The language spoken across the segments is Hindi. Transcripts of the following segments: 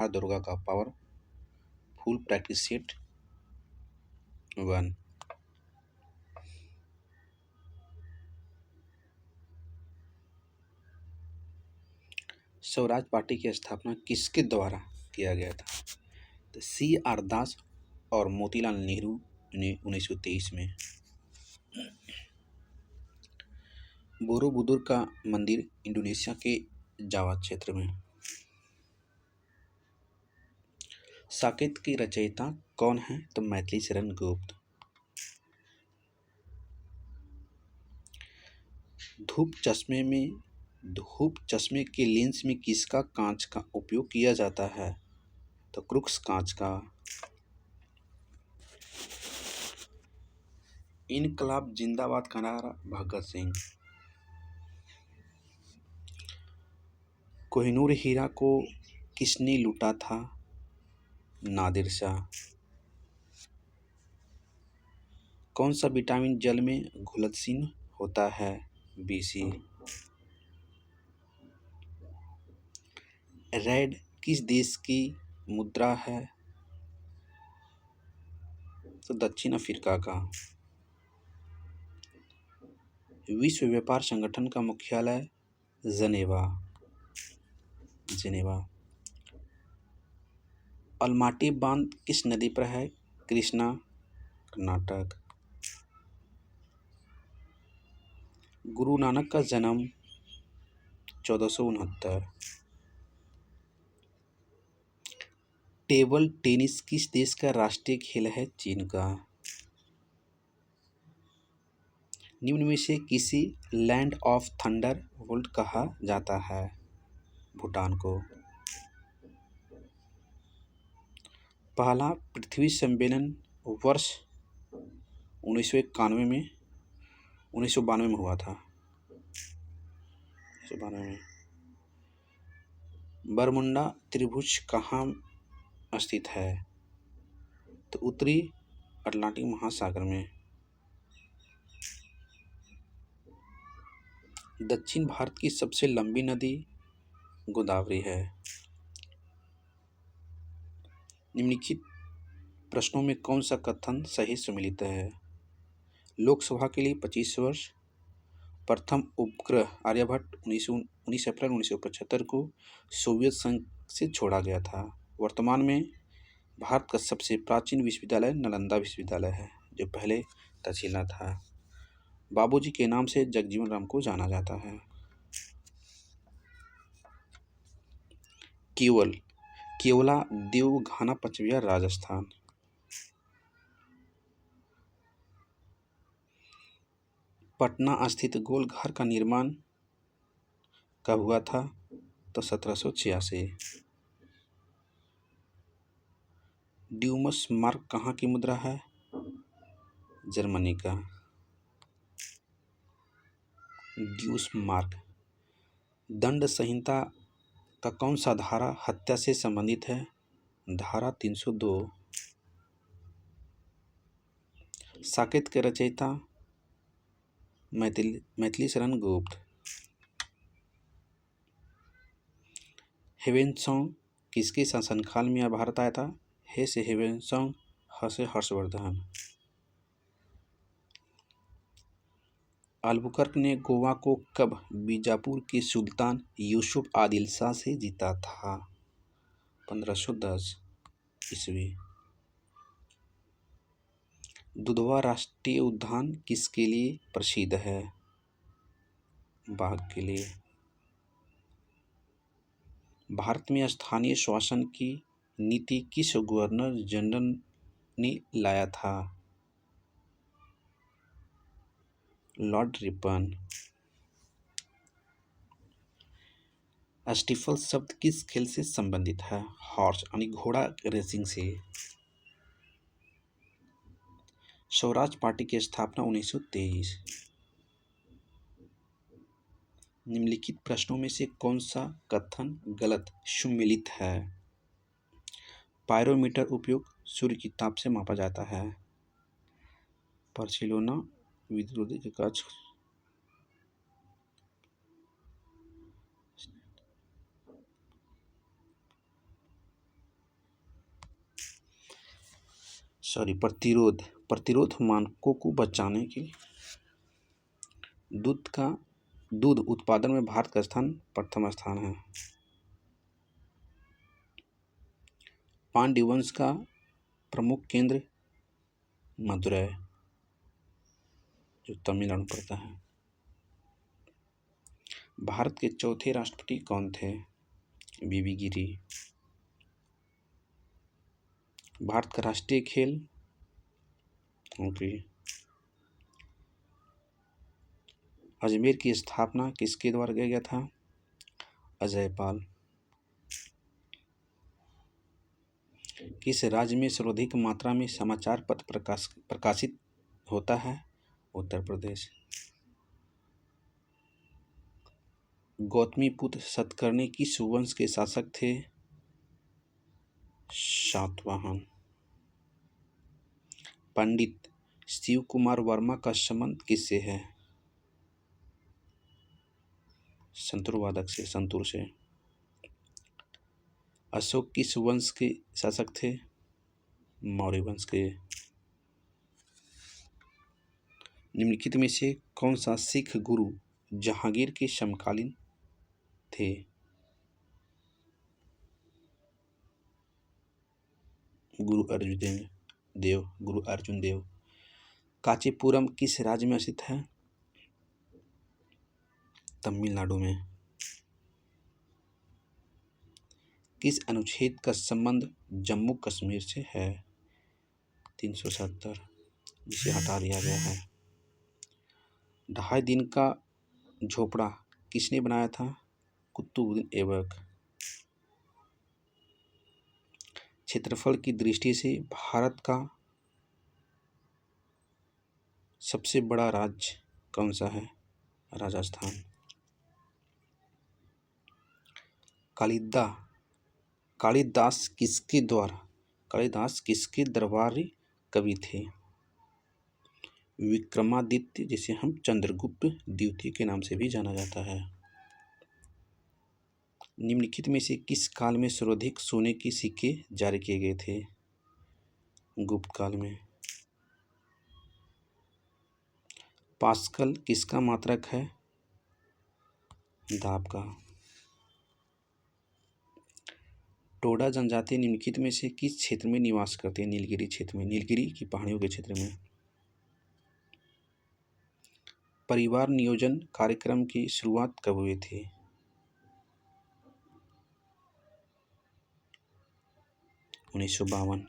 दुर्गा का power full practice set 1। Swaraj party की स्थापना किसके द्वारा किया गया था? तो सी आर दास और मोतीलाल नेहरू ने 1923 में। बोरोबुदुर का मंदिर इंडोनेशिया के जावा क्षेत्र में। साकेत की रचयिता कौन है? तो मैथिली शरण गुप्त। धूप चश्मे के लेंस में किसका कांच का उपयोग किया जाता है? तो क्रुक्स कांच का। इनकलाब जिंदाबाद का नारा भगत सिंह। कोहिनूर हीरा को किसने लूटा था? नादिर शाह। कौन सा विटामिन जल में घुलनशील होता है? Bc। रैड किस देश की मुद्रा है? तो दक्षिण अफ्रीका का। विश्व व्यापार संगठन का मुख्यालय जनेवा। अलमाटी बांध किस नदी पर है? कृष्णा, कर्नाटक। गुरु नानक का जन्म 1469। टेबल टेनिस किस देश का राष्ट्रीय खेल है? चीन का। निम्न में से किसी लैंड ऑफ थंडर बोल्ट कहा जाता है? भूटान को। पहला पृथ्वी सम्मेलन वर्ष 1992 में हुआ था। 1992 में। बरमुंडा त्रिभुज कहाँ स्थित है? तो उत्तरी अटलांटिक महासागर में। दक्षिण भारत की सबसे लंबी नदी गोदावरी है। निम्नलिखित प्रश्नों में कौन सा कथन सही सम्मिलित है? लोकसभा के लिए 25 वर्ष। प्रथम उपग्रह आर्यभट्ट 19 अप्रैल 1975 को सोवियत संघ से छोड़ा गया था। वर्तमान में भारत का सबसे प्राचीन विश्वविद्यालय नालंदा विश्वविद्यालय है, जो पहले तक्षशिला था। बाबूजी के नाम से जगजीवन राम को जाना जाता है। केवला देवघाना पश्चिम बिहार राजस्थान। पटना स्थित गोल घर का निर्माण कब हुआ था? तो 1786। ड्यूमस मार्क कहाँ की मुद्रा है? जर्मनी का। ड्यूस मार्क। दंड संहिता का कौन सा धारा हत्या से संबंधित है? धारा 302। साकेत के रचयिता मैथिली शरण गुप्त। हेवेनसोंग किसके शासनकाल में भारत आया था? हे से हेवेनसोंग, ह से हर्षवर्धन। अल्बुकर्क ने गोवा को कब बीजापुर के सुल्तान यूसुफ आदिल शाह से जीता था? 1510 ईस्वी। दुधवा राष्ट्रीय उद्यान किसके लिए प्रसिद्ध है? बाघ के लिए। भारत में स्थानीय शासन की नीति किस गवर्नर जनरल ने लाया था? Lord Ripon. स्टीफल शब्द किस खेल से संबंधित है? हॉर्स यानी घोड़ा रेसिंग से। स्वराज पार्टी की स्थापना 1923। निम्नलिखित प्रश्नों में से कौन सा कथन गलत सम्मिलित है? पायरोमीटर उपयोग सूर्य की ताप से मापा जाता है। बार्सिलोना विद्रोही के कक्ष। प्रतिरोध मानकों को बचाने के दूध उत्पादन में भारत का स्थान प्रथम स्थान है। पांड्य वंश का प्रमुख केंद्र मदुरै, जो तमिलनाडु पड़ता है। भारत के चौथे राष्ट्रपति कौन थे? बीबी गिरी। भारत का राष्ट्रीय खेल हॉकी। अजमेर की स्थापना किसके द्वारा किया गया था? अजयपाल। किस राज्य में सर्वाधिक मात्रा में समाचार पत्र प्रकाशित होता है? उत्तर प्रदेश। गौतमीपुत्र सतकर्णी किस वंश के शासक थे? सातवाहन। पंडित शिव कुमार वर्मा का संबंध किससे है? संतूर वादक से, संतूर से। अशोक किस वंश के शासक थे? मौर्य वंश के। निम्नलिखित में से कौन सा सिख गुरु जहांगीर के समकालीन थे? गुरु अर्जुन देव। कांचीपुरम किस राज्य में स्थित है? तमिलनाडु में। किस अनुच्छेद का संबंध जम्मू कश्मीर से है? 370, जिसे हटा दिया गया है। 2.5 दिन का झोपड़ा किसने बनाया था? कुतुबुद्दीन ऐबक। क्षेत्रफल की दृष्टि से भारत का सबसे बड़ा राज्य कौन सा है? राजस्थान। कालिदास किसके दरबारी कवि थे? विक्रमादित्य, जिसे हम चंद्रगुप्त द्वितीय के नाम से भी जाना जाता है। निम्नलिखित में से किस काल में सर्वाधिक सोने के सिक्के जारी किए गए थे? गुप्त काल में। पास्कल किसका मात्रक है? दाब का। टोडा जनजाति निम्नलिखित में से किस क्षेत्र में निवास करते हैं? नीलगिरी क्षेत्र में, नीलगिरी की पहाड़ियों के क्षेत्र में। परिवार नियोजन कार्यक्रम की शुरुआत कब हुई थी? 1952।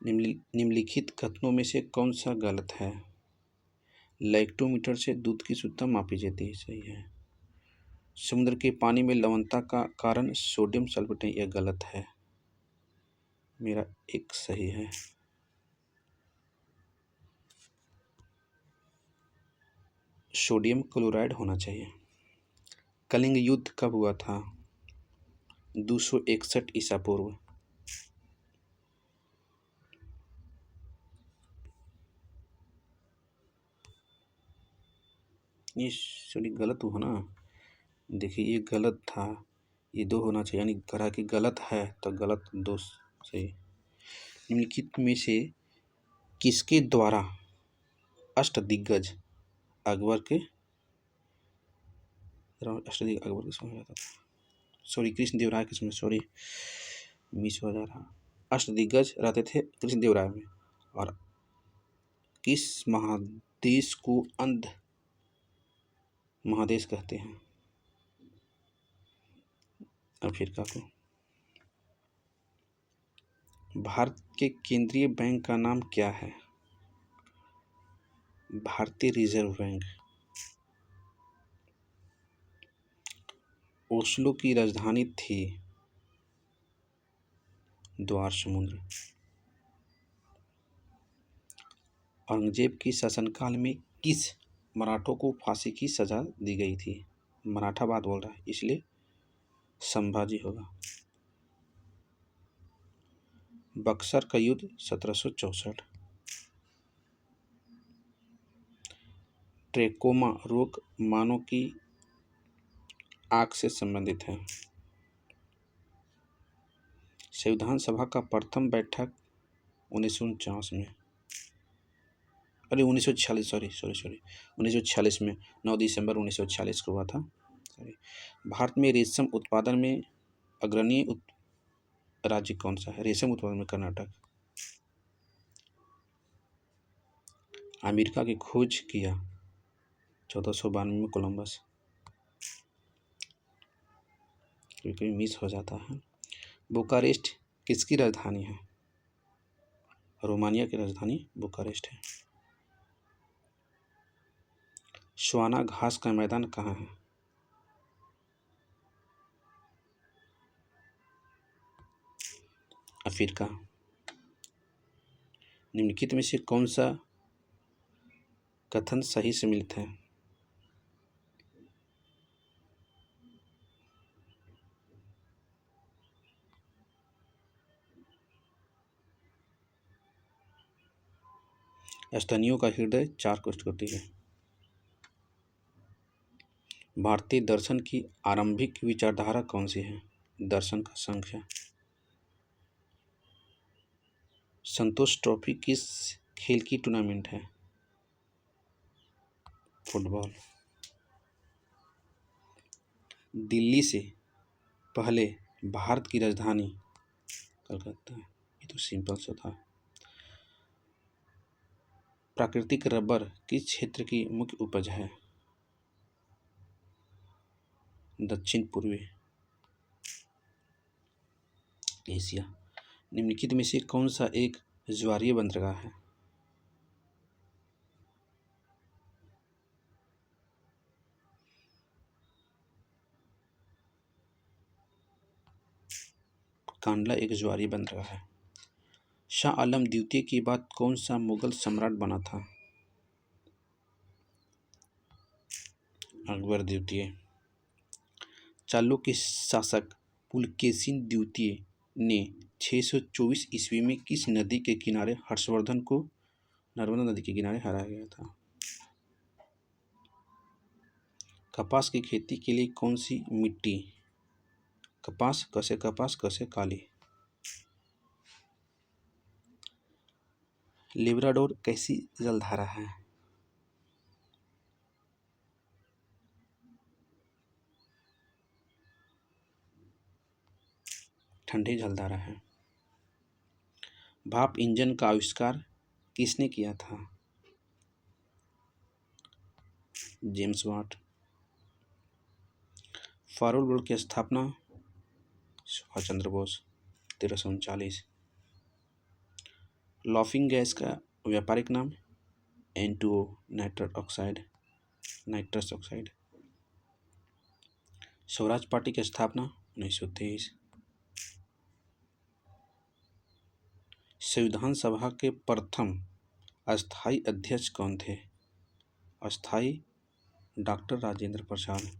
निम्नलिखित कथनों में से कौन सा गलत है? लैक्टोमीटर से दूध की शुद्धता मापी जाती है। सही है। समुद्र के पानी में लवणता का कारण सोडियम सल्फेट है। यह गलत है। मेरा एक सही है। सोडियम क्लोराइड होना चाहिए। कलिंग युद्ध कब हुआ था? 261 ईसा पूर्व। ये सॉरी गलत हुआ ना। देखिए ये गलत था, ये 2 होना चाहिए, यानी करा कि गलत है तो गलत 2 सही। निम्नलिखित में से किसके द्वारा अष्टदिग्गज अकबर के समय आता था? सॉरी कृष्णदेवराय के समय, सॉरी मिस हो जा रहा। अष्टदिग्गज रहते थे कृष्णदेवराय में। और किस महादेश को अंध महादेश कहते हैं? अफ्रीका को। भारत के केंद्रीय बैंक का नाम क्या है? भारतीय रिजर्व बैंक। ओस्लो की राजधानी थी द्वार समुद्र। औरंगजेब के शासनकाल में किस मराठों को फांसी की सजा दी गई थी? मराठा बात बोल रहा है, इसलिए संभाजी होगा। बक्सर का युद्ध 1764। ट्रेकोमा रोग मानव की आँख से संबंधित है। संविधान सभा का प्रथम बैठक 1949 में, अरे 1946, सॉरी 1946 में, 9 दिसंबर 1946 को हुआ था। सॉरी। भारत में रेशम उत्पादन में अग्रणी राज्य कौन सा है? रेशम उत्पादन में कर्नाटक। अमेरिका की खोज किया 1492 में कोलंबस। कभी कभी मिस हो जाता है। बुकारेस्ट किसकी राजधानी है? रोमानिया की राजधानी बुकारेस्ट है। स्वाना घास का मैदान कहाँ है? अफ्रीका। निम्नलिखित में से कौन सा कथन सही सम्मिलित है? स्तनियों का हृदय 4 कोष्ठ होती है। भारतीय दर्शन की आरंभिक विचारधारा कौन सी है? दर्शन का संख्या। संतोष ट्रॉफी किस खेल की टूर्नामेंट है? फुटबॉल। दिल्ली से पहले भारत की राजधानी कलकत्ता। ये तो सिंपल सा था। प्राकृतिक रबर किस क्षेत्र की मुख्य उपज है? दक्षिण पूर्वी एशिया। निम्नलिखित में से कौन सा एक ज्वारीय बंदरगाह है? कांडला एक ज्वारीय बंदरगाह है। शाह आलम द्वितीय के बाद कौन सा मुगल सम्राट बना था? अकबर द्वितीय। चालुक्य शासक पुलकेशिन द्वितीय ने 624 ईस्वी में किस नदी के किनारे हर्षवर्धन को नर्मदा नदी के किनारे हराया गया था? कपास की खेती के लिए कौन सी मिट्टी? कपास कसे काली। लेब्राडोर कैसी जलधारा है? ठंडी जलधारा है। भाप इंजन का आविष्कार किसने किया था? James Watt. फॉरवर्ड ब्लॉक की स्थापना सुभाष चंद्र बोस 1339। लॉफिंग गैस का व्यापारिक नाम N2O nitrous oxide. Swaraj party की स्थापना 1923। संविधान सभा के प्रथम अस्थायी अध्यक्ष कौन थे? अस्थायी डॉक्टर राजेंद्र प्रसाद।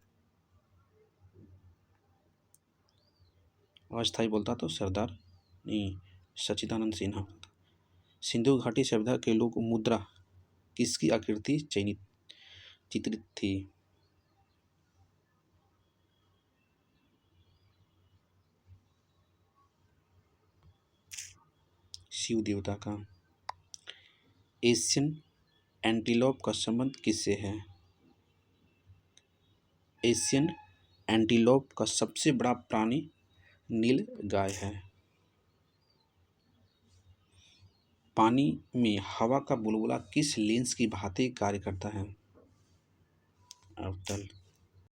अस्थायी बोलता तो सरदार नहीं, सच्चिदानंद सिन्हा। सिंधु घाटी सभ्यता के लोग मुद्रा किसकी आकृति चित्रित थी? शिव देवता का। एशियन एंटीलोप का संबंध किससे है? एशियन एंटीलोप का सबसे बड़ा प्राणी नील गाय है। पानी में हवा का बुलबुला किस लेंस की भांति कार्य करता है? अवतल।